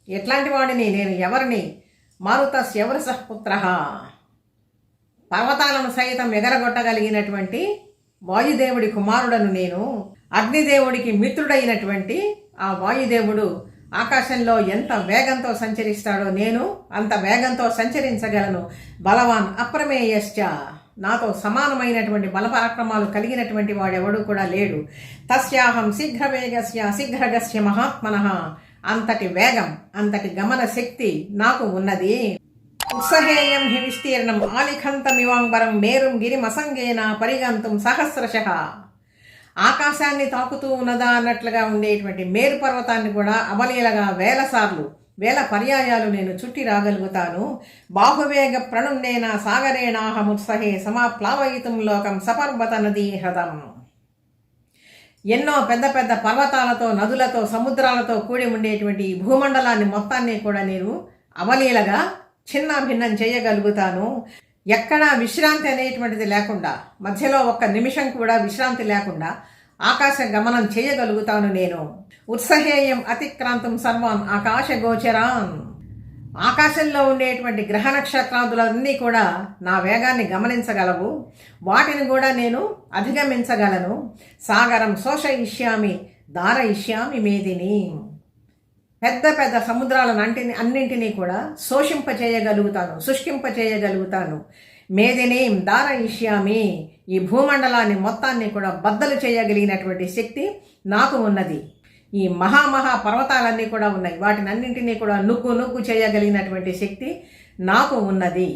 ఎట్లాంటి వాడిని నేను? ఎవరిని? మారుతస్యవరసః పుత్రః. పర్వతాలను సైతం ఎగరగొట్టగలిగినటువంటి వాయుదేవుడి కుమారుడను నేను. అగ్నిదేవుడికి మిత్రుడైనటువంటి ఆ వాయుదేవుడు ఆకాశంలో ఎంత వేగంతో సంచరిస్తాడో నేను అంత వేగంతో సంచరించగలను. బలవాన్ అప్రమేయశ్చ. నాతో సమానమైనటువంటి బలపరాక్రమాలు కలిగినటువంటి వాడెవడు కూడా లేడు. తస్యాహం శీఘ్రగస్య మహాత్మనః. అంతటి వేగం, అంతటి గమన శక్తి నాకు ఉన్నది. ఉత్సహేయం హి విస్తీర్ణం ఆలిఖంతమివాంబరం మేరుం గిరిమసంగేన పరిగంతుం సహస్రశః. ఆకాశాన్ని తాకుతూ ఉన్నదా అన్నట్లుగా ఉండేటువంటి మేరు పర్వతాన్ని కూడా అవలీలగా వేల పర్యాయాలు నేను చుట్టి రాగలుగుతాను. బాహువేగ ప్రణుండేన సాగరేణాహముత్సహే సమాప్లావయితుం లోకం సపర్వత నదీ హ్రదం. ఎన్నో పెద్ద పెద్ద పర్వతాలతో, నదులతో, సముద్రాలతో కూడి ఉండేటువంటి ఈ భూమండలాన్ని మొత్తాన్ని కూడా నేను అవలీలగా చిన్నాభిన్నం చేయగలుగుతాను. ఎక్కడా విశ్రాంతి అనేటువంటిది లేకుండా, మధ్యలో ఒక్క నిమిషం కూడా విశ్రాంతి లేకుండా ఆకాశ గమనం చేయగలుగుతాను నేను. ఉత్సహేయం అతిక్రాంతం సర్వాన్ ఆకాశ గోచరాన్. ఆకాశంలో ఉండేటువంటి గ్రహ నక్షత్రాదులన్నీ కూడా నా వేగాన్ని గమనించగలవు. వాటిని కూడా నేను అధిగమించగలను. సాగరం శోషయిష్యామి ధారయిష్యామి మేదిని. పెద్ద పెద్ద సముద్రాలను అన్నింటినీ కూడా శోషింపచేయగలుగుతాను, శుష్కింపచేయగలుగుతాను. మేదిని దారయిష్యామి. ఈ భూమండలాన్ని మొత్తాన్ని కూడా బద్దలు చేయగలిగినటువంటి శక్తి నాకు ఉన్నది. ఈ మహా పర్వతాలన్నీ కూడా ఉన్నాయి. వాటిని అన్నింటినీ కూడా నుగ్గు చేయగలిగినటువంటి శక్తి నాకు ఉన్నది.